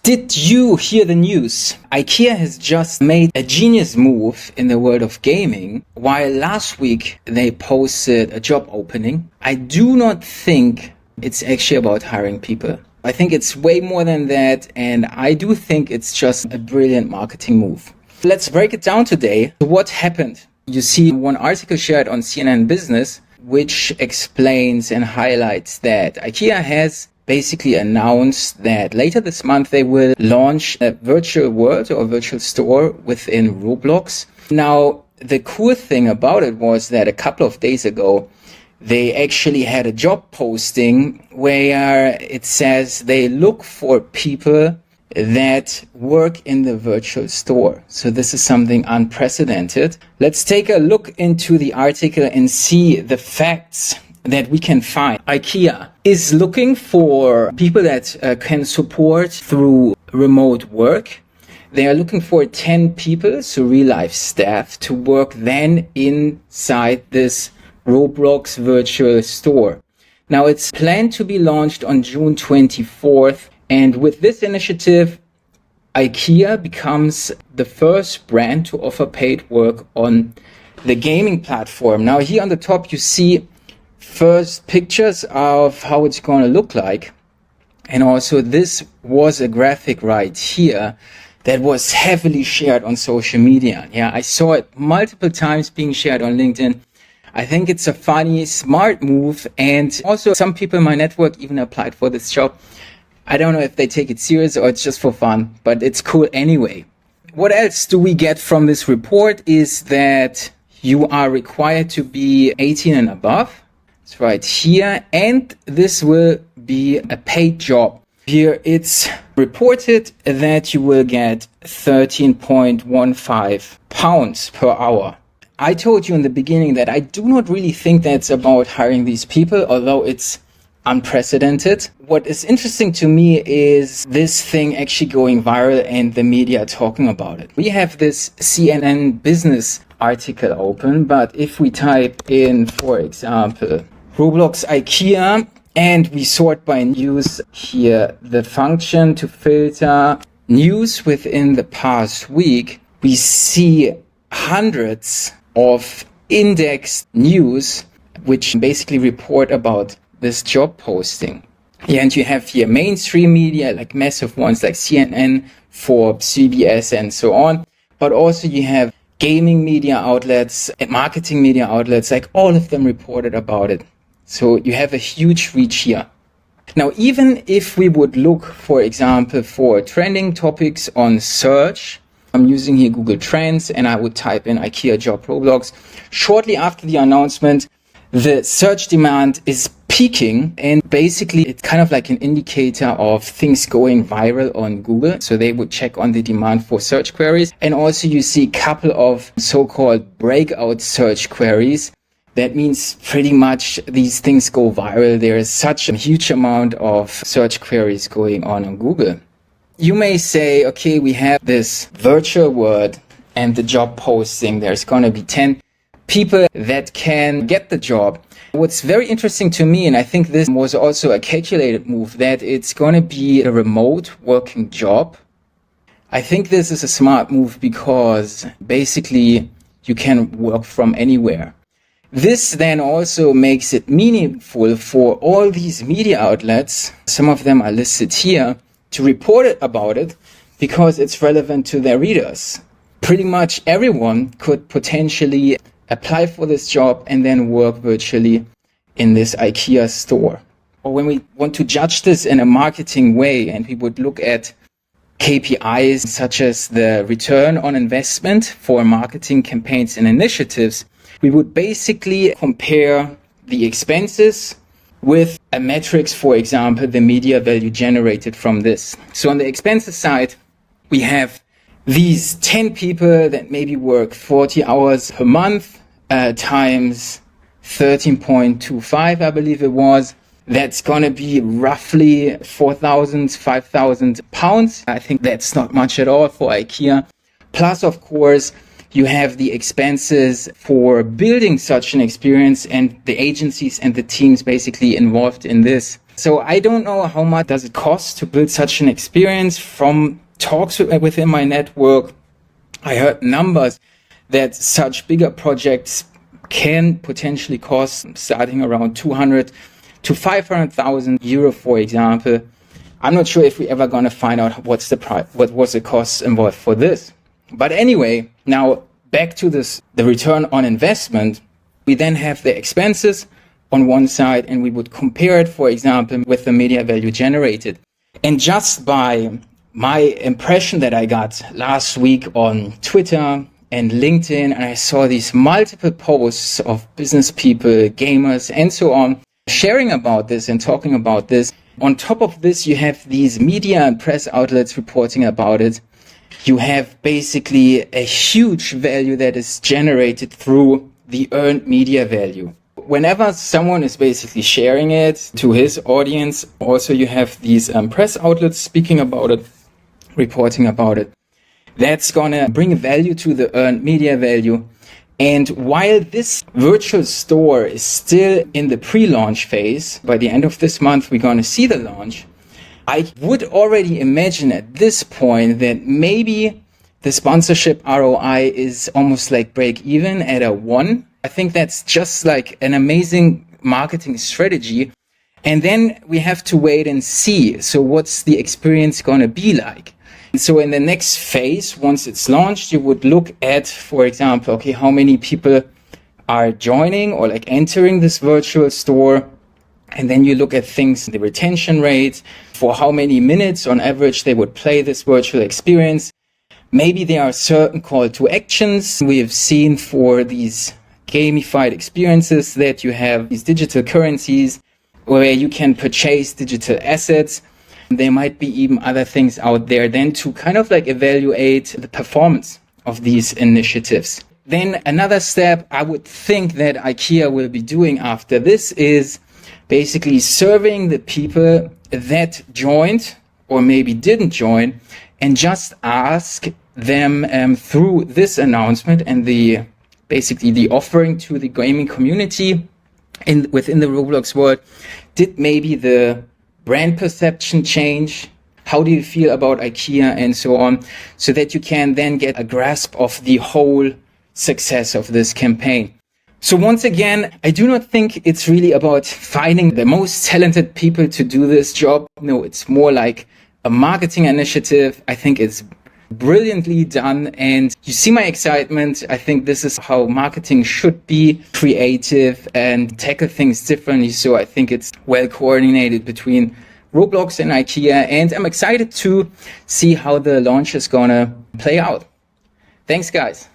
Did you hear the news? IKEA has just made a genius move in the world of gaming. While last week they posted a job opening, I do not think it's actually about hiring people. I think it's way more than that, and I do think it's just a brilliant marketing move. Let's break it down today. What happened? You see one article shared on CNN Business, which explains and highlights that IKEA has basically announced that later this month they will launch a virtual world or virtual store within Roblox. Now, the cool thing about it was that a couple of days ago, they actually had a job posting where it says they look for people that work in the virtual store. So this is something unprecedented. Let's take a look into the article and see the facts that we can find. IKEA is looking for people that can support through remote work. They are looking for 10 people, so real life staff, to work then inside this Roblox virtual store. Now it's planned to be launched on June 24th. And with this initiative, IKEA becomes the first brand to offer paid work on the gaming platform. Now here on the top, you see first pictures of how it's going to look like. And also this was a graphic right here that was heavily shared on social media. Yeah, I saw it multiple times being shared on LinkedIn. I think it's a funny, smart move. And also some people in my network even applied for this job. I don't know if they take it serious or it's just for fun, but it's cool anyway. What else do we get from this report is that you are required to be 18 and above. It's right here. And this will be a paid job. Here it's reported that you will get 13.15 pounds per hour. I told you in the beginning that I do not really think that's about hiring these people, although it's unprecedented. What is interesting to me is this thing actually going viral and the media talking about it. We have this CNN Business article open, but if we type in, for example, Roblox IKEA, and we sort by news here, the function to filter news within the past week, we see hundreds of indexed news, which basically report about this job posting. Yeah, and you have here mainstream media, like massive ones like CNN, Forbes, CBS, and so on. But also you have gaming media outlets and marketing media outlets, like all of them reported about it. So you have a huge reach here. Now, even if we would look, for example, for trending topics on search, I'm using here Google Trends and I would type in IKEA job Roblox. Shortly after the announcement, the search demand is peaking, and basically it's kind of like an indicator of things going viral on Google. So they would check on the demand for search queries. And also you see a couple of so-called breakout search queries. That means pretty much these things go viral. There is such a huge amount of search queries going on Google. You may say, okay, we have this virtual world and the job posting. There's going to be 10 people that can get the job. What's very interesting to me, and I think this was also a calculated move, that it's going to be a remote working job. I think this is a smart move because basically you can work from anywhere. This then also makes it meaningful for all these media outlets, some of them are listed here, to report about it because it's relevant to their readers. Pretty much everyone could potentially apply for this job and then work virtually in this IKEA store. Or when we want to judge this in a marketing way and we would look at KPIs such as the return on investment for marketing campaigns and initiatives, we would basically compare the expenses with a metrics, for example, the media value generated from this. So on the expenses side, we have these 10 people that maybe work 40 hours per month times 13.25, I believe it was. That's going to be roughly 4,000, 5,000 pounds. I think that's not much at all for IKEA. Plus, of course, you have the expenses for building such an experience and the agencies and the teams basically involved in this. So I don't know how much does it cost to build such an experience. From talks within my network, I heard numbers that such bigger projects can potentially cost starting around 200 to 500,000 euro, for example. I'm not sure if we're ever going to find out what was the cost involved for this. But anyway, now back to this, the return on investment. We then have the expenses on one side, and we would compare it, for example, with the media value generated. And just by my impression that I got last week on Twitter and LinkedIn, and I saw these multiple posts of business people, gamers, and so on, sharing about this and talking about this. On top of this, you have these media and press outlets reporting about it. You have basically a huge value that is generated through the earned media value. Whenever someone is basically sharing it to his audience, also you have these press outlets speaking about it, reporting about it. That's gonna bring value to the earned media value. And while this virtual store is still in the pre-launch phase, by the end of this month, we're gonna see the launch. I would already imagine at this point that maybe the sponsorship ROI is almost like break even at a 1. I think that's just like an amazing marketing strategy. And then we have to wait and see. So what's the experience going to be like? So in the next phase, once it's launched, you would look at, for example, okay, how many people are joining or like entering this virtual store. And then you look at things, the retention rate, for how many minutes on average they would play this virtual experience. Maybe there are certain call to actions we have seen for these gamified experiences, that you have these digital currencies where you can purchase digital assets. There might be even other things out there then to kind of like evaluate the performance of these initiatives. Then another step I would think that IKEA will be doing after this is basically serving the people that joined or maybe didn't join, and just ask them through this announcement and basically the offering to the gaming community within the Roblox world, did maybe the brand perception change? How do you feel about IKEA and so on? So that you can then get a grasp of the whole success of this campaign. So once again, I do not think it's really about finding the most talented people to do this job. No, it's more like a marketing initiative. I think it's brilliantly done, and you see my excitement. I think this is how marketing should be: creative and tackle things differently. So I think it's well coordinated between Roblox and IKEA, and I'm excited to see how the launch is gonna play out. Thanks, guys.